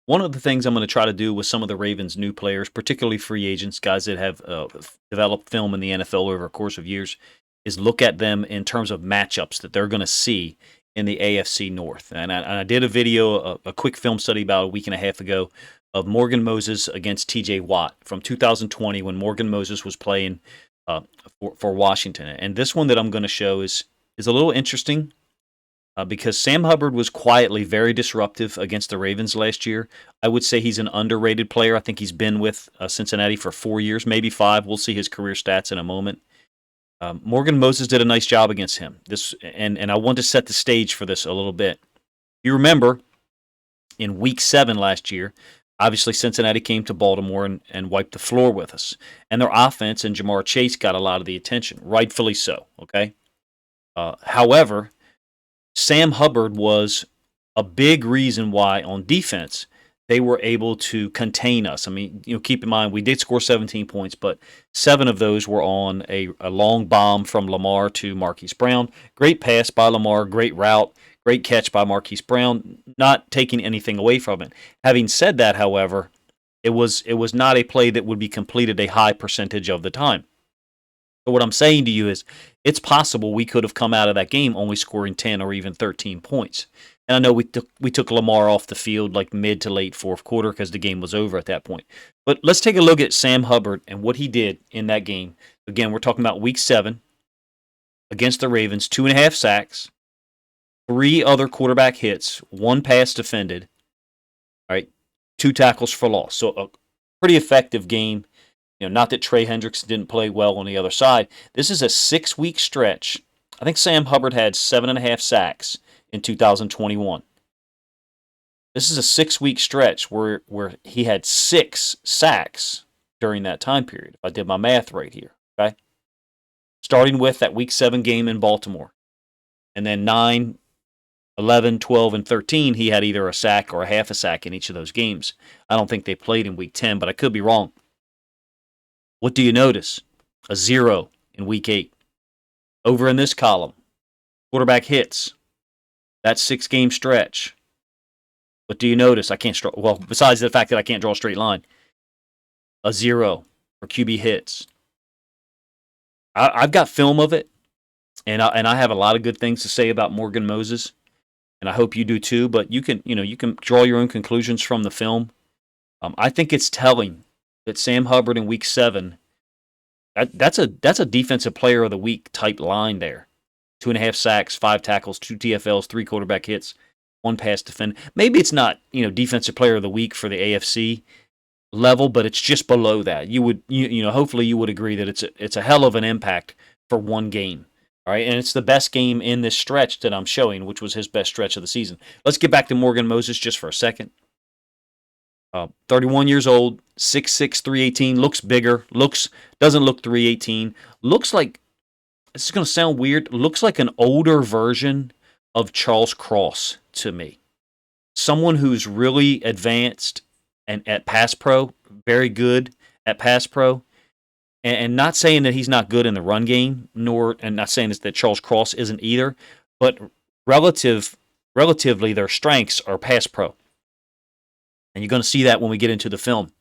One of the things I'm going to try to do with some of the Ravens' new players, particularly free agents, guys that have developed film in the NFL over a course of years, is look at them in terms of matchups that they're going to see in the AFC North. And I did a video, a quick film study about a week and a half ago of Morgan Moses against TJ Watt from 2020 when Morgan Moses was playing for Washington. And this one that I'm going to show is a little interesting. Because Sam Hubbard was quietly very disruptive against the Ravens last year. I would say he's an underrated player. I think he's been with Cincinnati for 4 years, maybe 5. We'll see his career stats in a moment. Morgan Moses did a nice job against him. And I want to set the stage for this a little bit. You remember, in Week 7 last year, obviously Cincinnati came to Baltimore and wiped the floor with us. And their offense and Jamar Chase got a lot of the attention, rightfully so, okay? However, Sam Hubbard was a big reason why on defense they were able to contain us. I mean, keep in mind we did score 17 points, but 7 of those were on a long bomb from Lamar to Marquise Brown. Great pass by Lamar, great route, great catch by Marquise Brown, not taking anything away from it. Having said that, however, it was not a play that would be completed a high percentage of the time. So what I'm saying to you is it's possible we could have come out of that game only scoring 10 or even 13 points. And I know we took Lamar off the field like mid to late fourth quarter because the game was over at that point. But let's take a look at Sam Hubbard and what he did in that game. Again, we're talking about Week 7 against the Ravens, 2.5 sacks, 3 other quarterback hits, 1 pass defended, all right, 2 tackles for loss. So a pretty effective game. Not that Trey Hendricks didn't play well on the other side. This is a 6-week stretch. I think Sam Hubbard had 7.5 sacks in 2021. This is a 6-week stretch where he had 6 sacks during that time period, if I did my math right here, okay? Starting with that Week 7 game in Baltimore. And then 9, 11, 12, and 13, he had either a sack or a half a sack in each of those games. I don't think they played in Week 10, but I could be wrong. What do you notice? A 0 in Week 8. Over in this column, quarterback hits. That 6-game stretch. What do you notice? I can't besides the fact that I can't draw a straight line. A 0 for QB hits. I've got film of it, and I have a lot of good things to say about Morgan Moses, and I hope you do too. But you can draw your own conclusions from the film. I think it's telling that Sam Hubbard in Week 7, that's a defensive player of the week type line there. 2.5 sacks, 5 tackles, 2 TFLs, 3 quarterback hits, 1 pass defend. Maybe it's not defensive player of the week for the AFC level, but it's just below that. Hopefully you would agree that it's a hell of an impact for one game. All right, and it's the best game in this stretch that I'm showing, which was his best stretch of the season. Let's get back to Morgan Moses just for a second. 31 years old, 6'6", 318, looks bigger, doesn't look 318, looks like, this is going to sound weird, looks like an older version of Charles Cross to me. Someone who's really advanced and at pass pro, very good at pass pro, and not saying that he's not good in the run game, and not saying that Charles Cross isn't either, but relatively their strengths are pass pro. And you're going to see that when we get into the film.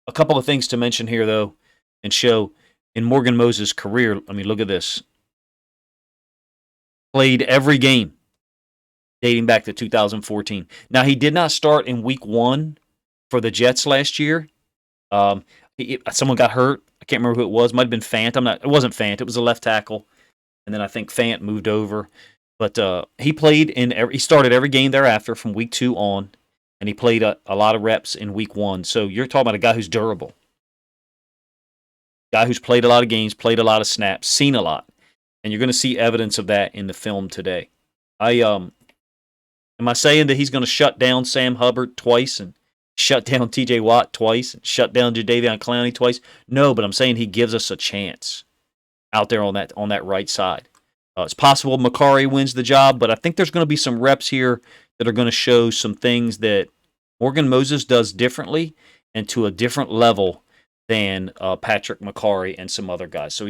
A couple of things to mention here, though, and show in Morgan Moses' career. I mean, look at this. Played every game dating back to 2014. Now, he did not start in Week 1 for the Jets last year. Someone got hurt. I can't remember who it was. Might have been Fant. It wasn't Fant. It was a left tackle. And then I think Fant moved over. But he started every game thereafter from Week 2 on. And he played a lot of reps in Week 1. So you're talking about a guy who's durable. Guy who's played a lot of games, played a lot of snaps, seen a lot. And you're going to see evidence of that in the film today. Am I saying that he's going to shut down Sam Hubbard twice and shut down TJ Watt twice and shut down Jadeveon Clowney twice? No, but I'm saying he gives us a chance out there on that right side. It's possible Macari wins the job, but I think there's going to be some reps here that are going to show some things that Morgan Moses does differently and to a different level than Patrick Macari and some other guys. So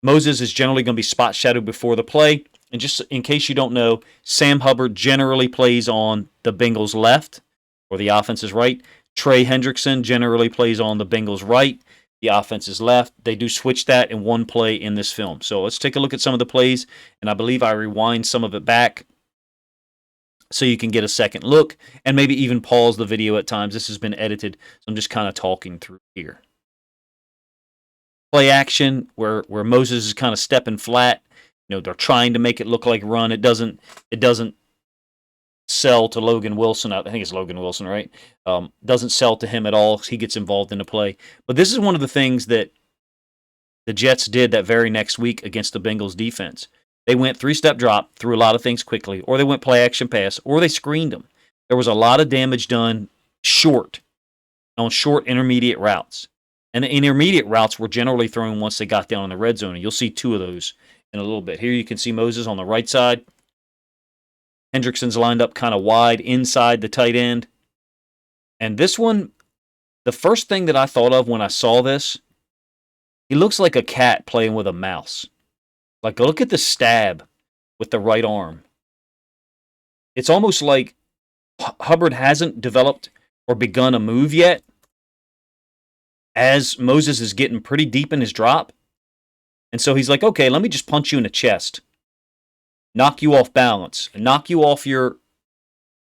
Moses is generally going to be spot shadowed before the play. And just in case you don't know, Sam Hubbard generally plays on the Bengals' left or the offense is right. Trey Hendrickson generally plays on the Bengals' right. The offense is left. They do switch that in one play in this film. So let's take a look at some of the plays, and I believe I rewind some of it back so you can get a second look and maybe even pause the video at times. This has been edited, so I'm just kind of talking through here. Play action where Moses is kind of stepping flat. They're trying to make it look like run. It doesn't sell to Logan Wilson. I think it's Logan Wilson, right? Doesn't sell to him at all. He gets involved in the play. But this is one of the things that the Jets did that very next week against the Bengals defense. They went 3-step drop, threw a lot of things quickly, or they went play action pass, or they screened them. There was a lot of damage done on short intermediate routes. And the intermediate routes were generally thrown once they got down in the red zone. And you'll see 2 of those in a little bit. Here you can see Moses on the right side. Hendrickson's lined up kind of wide inside the tight end. And this one, the first thing that I thought of when I saw this, he looks like a cat playing with a mouse. Like, look at the stab with the right arm. It's almost like Hubbard hasn't developed or begun a move yet, as Moses is getting pretty deep in his drop. And so he's like, okay, let me just punch you in the chest. Knock you off balance. Knock you off your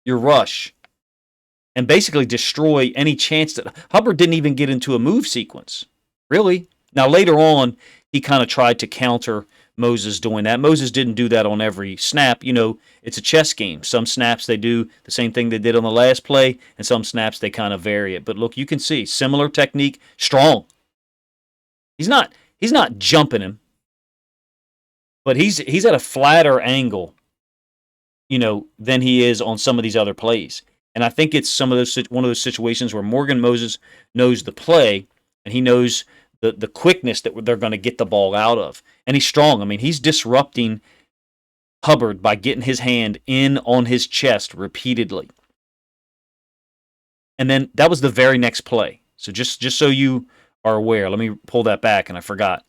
rush. And basically destroy any chance that... Hubbard didn't even get into a move sequence. Really. Now, later on, he kind of tried to counter Moses doing that. Moses didn't do that on every snap. It's a chess game. Some snaps they do the same thing they did on the last play, and some snaps they kind of vary it. But look, you can see similar technique, strong. He's not jumping him, but he's at a flatter angle, than he is on some of these other plays. And I think it's one of those situations where Morgan Moses knows the play, and he knows the quickness that they're going to get the ball out of. And he's strong. I mean, he's disrupting Hubbard by getting his hand in on his chest repeatedly. And then that was the very next play. So just so you are aware, let me pull that back, and I forgot.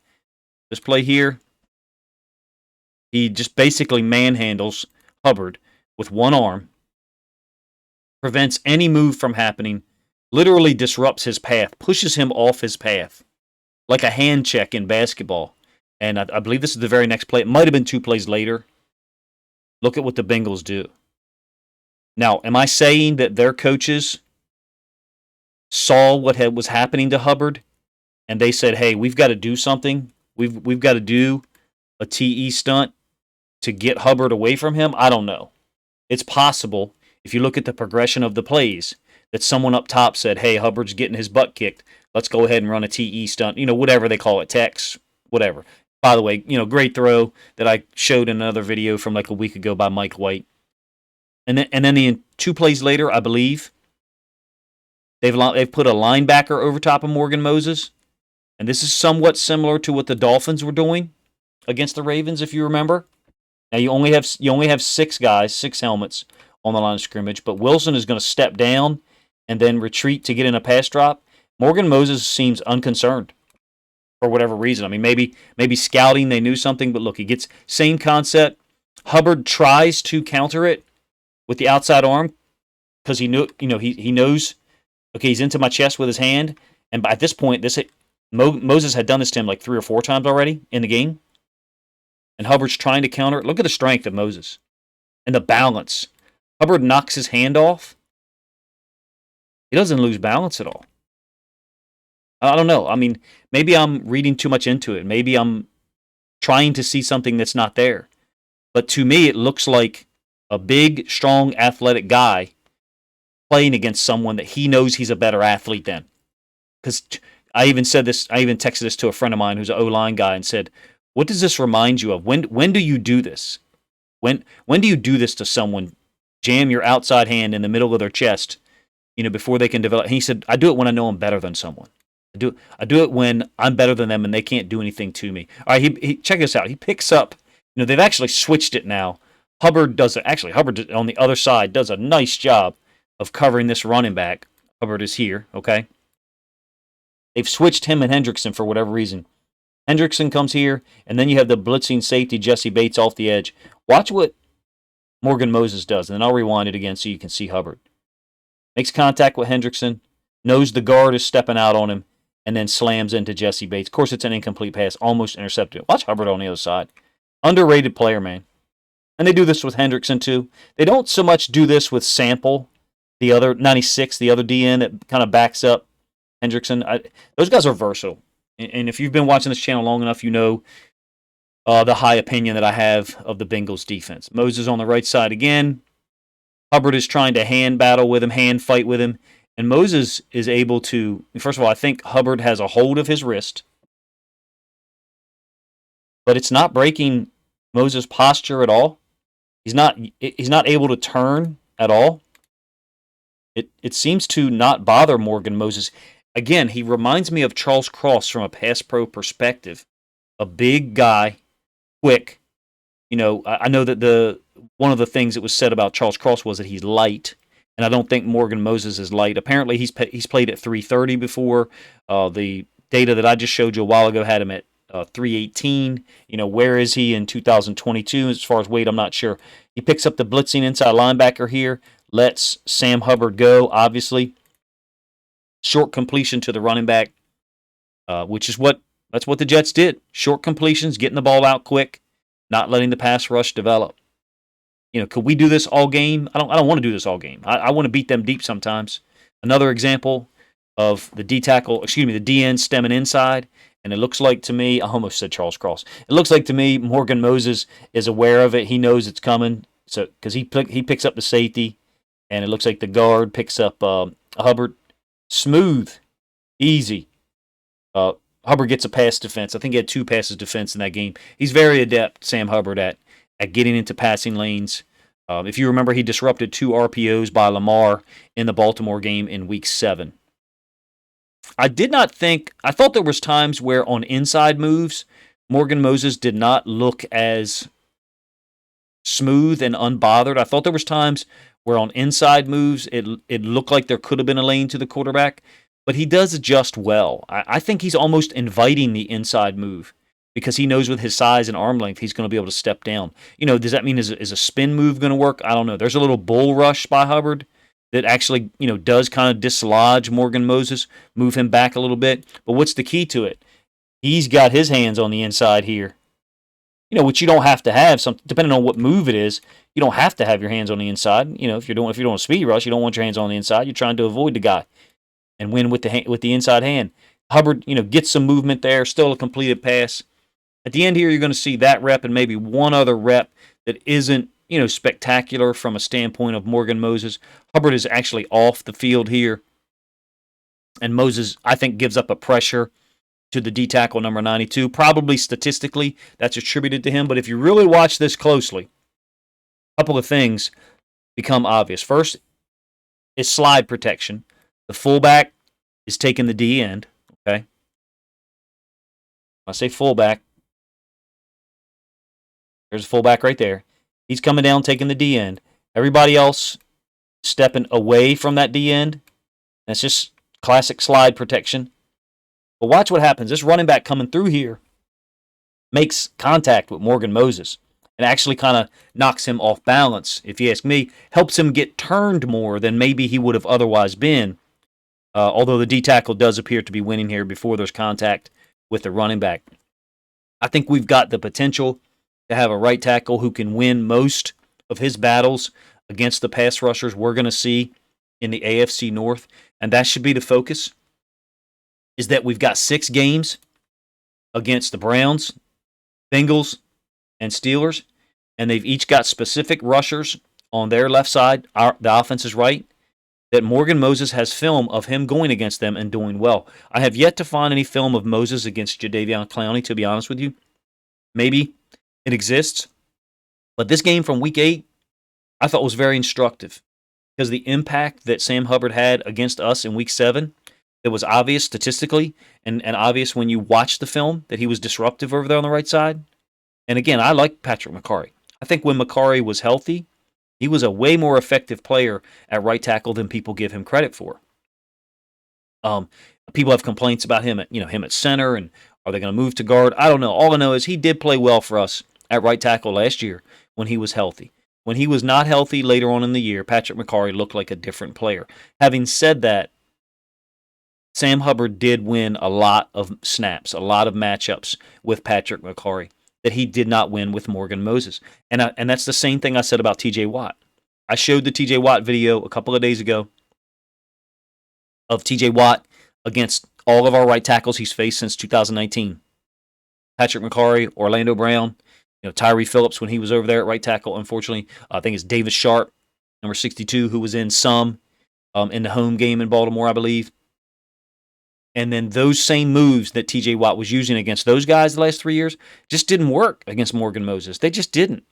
This play here, he just basically manhandles Hubbard with one arm, prevents any move from happening, literally disrupts his path, pushes him off his path, like a hand check in basketball. And I believe this is the very next play. It might have been 2 plays later. Look at what the Bengals do. Now, am I saying that their coaches saw what was happening to Hubbard and they said, hey, we've got to do something? We've got to do a TE stunt to get Hubbard away from him? I don't know. It's possible, if you look at the progression of the plays, that someone up top said, hey, Hubbard's getting his butt kicked. Let's go ahead and run a TE stunt. Whatever they call it, text, whatever. By the way, great throw that I showed in another video from like a week ago by Mike White. And then the 2 plays later, I believe, they've put a linebacker over top of Morgan Moses. And this is somewhat similar to what the Dolphins were doing against the Ravens, if you remember. Now you only have 6 guys, 6 helmets on the line of scrimmage, but Wilson is going to step down and then retreat to get in a pass drop. Morgan Moses seems unconcerned for whatever reason. I mean, maybe scouting, they knew something, but look, he gets same concept. Hubbard tries to counter it with the outside arm because he knows, okay, he's into my chest with his hand. And at this point, Moses had done this to him like 3 or 4 times already in the game. And Hubbard's trying to counter it. Look at the strength of Moses and the balance. Hubbard knocks his hand off. He doesn't lose balance at all. I don't know. I mean, maybe I'm reading too much into it. Maybe I'm trying to see something that's not there. But to me, it looks like a big, strong, athletic guy playing against someone that he knows he's a better athlete than. Because I even texted this to a friend of mine who's an OLine guy and said, what does this remind you of? When do you do this? When do you do this to someone? Jam your outside hand in the middle of their chest, before they can develop. And he said, I do it when I know I'm better than someone. I do it when I'm better than them and they can't do anything to me. All right, he check this out. He picks up, they've actually switched it now. Hubbard on the other side does a nice job of covering this running back. Hubbard is here, okay? They've switched him and Hendrickson for whatever reason. Hendrickson comes here, and then you have the blitzing safety, Jesse Bates, off the edge. Watch what Morgan Moses does, and then I'll rewind it again so you can see Hubbard. makes contact with Hendrickson, knows the guard is stepping out on him, and then slams into Jesse Bates. Of course, it's an incomplete pass, almost intercepted. Watch Hubbard on the other side. Underrated player, man. And they do this with Hendrickson, too. They don't so much do this with Sample, the other 96, the other DN that kind of backs up Hendrickson. Those guys are versatile. And if you've been watching this channel long enough, you know the high opinion that I have of the Bengals defense. Moses on the right side again. Hubbard is trying to hand battle with him, hand fight with him. And Moses is able to, first of all, I think Hubbard has a hold of his wrist. But it's not breaking Moses' posture at all. He's not able to turn at all. It seems to not bother Morgan Moses. Again, he reminds me of Charles Cross from a pass pro perspective. A big guy, quick. You know, I know that one of the things that was said about Charles Cross was that he's light, and I don't think Morgan Moses is light. Apparently, he's played at 330 before. The data that I just showed you a while ago had him at 318. You know, where is he in 2022? As far as weight, I'm not sure. He picks up the blitzing inside linebacker here, lets Sam Hubbard go, obviously. Short completion to the running back, which is that's what the Jets did. Short completions, getting the ball out quick, not letting the pass rush develop. You know, could we do this all game? I don't want to do this all game. I want to beat them deep sometimes. Another example of the the DN stemming inside, and it looks like to me, I almost said Charles Cross. It looks like to me Morgan Moses is aware of it. He knows it's coming, so because he picks up the safety, and it looks like the guard picks up Hubbard. Smooth, easy. Hubbard gets a pass defense. I think he had 2 passes defense in that game. He's very adept, Sam Hubbard, at getting into passing lanes. If you remember, he disrupted 2 RPOs by Lamar in the Baltimore game in Week 7. I thought there was times where on inside moves, Morgan Moses did not look as smooth and unbothered. I thought there was times where on inside moves, it looked like there could have been a lane to the quarterback, but he does adjust well. I think he's almost inviting the inside move because he knows with his size and arm length, he's going to be able to step down. You know, does that mean is a spin move going to work? I don't know. There's a little bull rush by Hubbard that actually, you know, does kind of dislodge Morgan Moses, move him back a little bit. But what's the key to it? He's got his hands on the inside here. You know, which you don't have to have. Depending on what move it is, you don't have to have your hands on the inside. You know, if you're doing a speed rush, you don't want your hands on the inside. You're trying to avoid the guy and win with the inside hand. Hubbard, you know, gets some movement there. Still a completed pass. At the end here, you're going to see that rep and maybe one other rep that isn't, you know, spectacular from a standpoint of Morgan Moses. Hubbard is actually off the field here, and Moses, I think, gives up a pressure to the D tackle number 92. Probably statistically, that's attributed to him. But if you really watch this closely, a couple of things become obvious. First is slide protection. The fullback is taking the D end. Okay. When I say fullback, there's a fullback right there. He's coming down, taking the D end. Everybody else stepping away from that D end. That's just classic slide protection. But watch what happens. This running back coming through here makes contact with Morgan Moses and actually kind of knocks him off balance, if you ask me. Helps him get turned more than maybe he would have otherwise been. Although the D tackle does appear to be winning here before there's contact with the running back. I think we've got the potential to have a right tackle who can win most of his battles against the pass rushers we're going to see in the AFC North. And that should be the focus. Is that we've got 6 games against the Browns, Bengals, and Steelers, and they've each got specific rushers on their left side, the offense is right, that Morgan Moses has film of him going against them and doing well. I have yet to find any film of Moses against Jadeveon Clowney, to be honest with you. Maybe it exists, but this game from Week 8, I thought was very instructive because the impact that Sam Hubbard had against us in Week 7, it was obvious statistically and obvious when you watch the film that he was disruptive over there on the right side. And again, I like Patrick McCarry. I think when McCarry was healthy, he was a way more effective player at right tackle than people give him credit for. People have complaints about him at center, and are they going to move to guard? I don't know. All I know is he did play well for us at right tackle last year when he was healthy. When he was not healthy later on in the year, Patrick McCarry looked like a different player. Having said that, Sam Hubbard did win a lot of snaps, a lot of matchups with Patrick McCarry that he did not win with Morgan Moses. And that's the same thing I said about TJ Watt. I showed the TJ Watt video a couple of days ago of TJ Watt against all of our right tackles he's faced since 2019. Patrick McCarry, Orlando Brown, Tyree Phillips when he was over there at right tackle, unfortunately. I think it's Davis Sharp, number 62, who was in some in the home game in Baltimore, I believe. And then those same moves that TJ Watt was using against those guys the last 3 years just didn't work against Morgan Moses. They just didn't.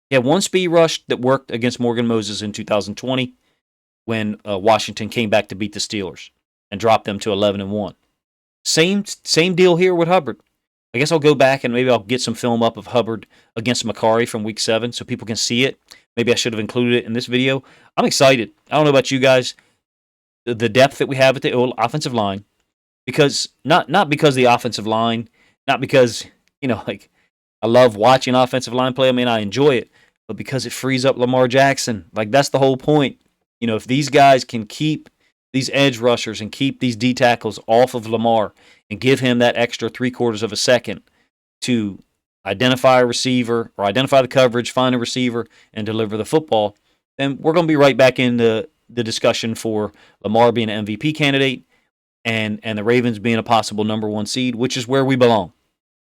He had one speed rush that worked against Morgan Moses in 2020 when Washington came back to beat the Steelers and dropped them to 11-1. Same deal here with Hubbard. I guess I'll go back and maybe I'll get some film up of Hubbard against McCarry from Week 7 so people can see it. Maybe I should have included it in this video. I'm excited. I don't know about you guys. The depth that we have at the offensive line, because not because the offensive line, not because I love watching offensive line play. I mean, I enjoy it, but because it frees up Lamar Jackson. That's the whole point. If these guys can keep these edge rushers and keep these D tackles off of Lamar and give him that extra 3/4 of a second to identify a receiver or identify the coverage, find a receiver, and deliver the football, then we're going to be right back in the discussion for Lamar being an MVP candidate and the Ravens being a possible number 1 seed, which is where we belong.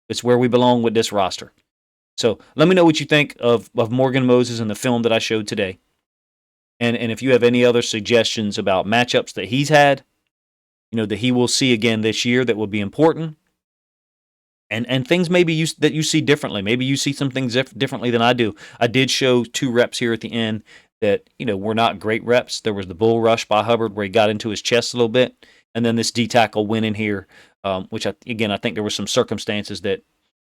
It's where we belong with this roster. So let me know what you think of Morgan Moses and the film that I showed today. And if you have any other suggestions about matchups that he's had, that he will see again this year that will be important, and things maybe that you see differently. Maybe you see some things differently than I do. I did show 2 reps here at the end that were not great reps. There was the bull rush by Hubbard where he got into his chest a little bit, and then this D tackle went in here, which I think there were some circumstances that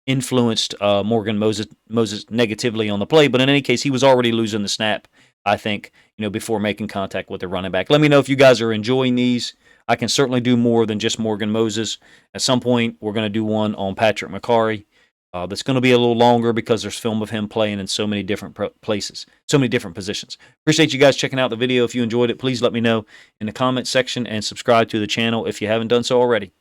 influenced Morgan Moses negatively on the play. But in any case, he was already losing the snap, I think, before making contact with the running back. Let me know if you guys are enjoying these. I can certainly do more than just Morgan Moses. At some point, we're going to do one on Patrick McCarry. That's going to be a little longer because there's film of him playing in so many different places, so many different positions. Appreciate you guys checking out the video. If you enjoyed it, please let me know in the comments section and subscribe to the channel if you haven't done so already.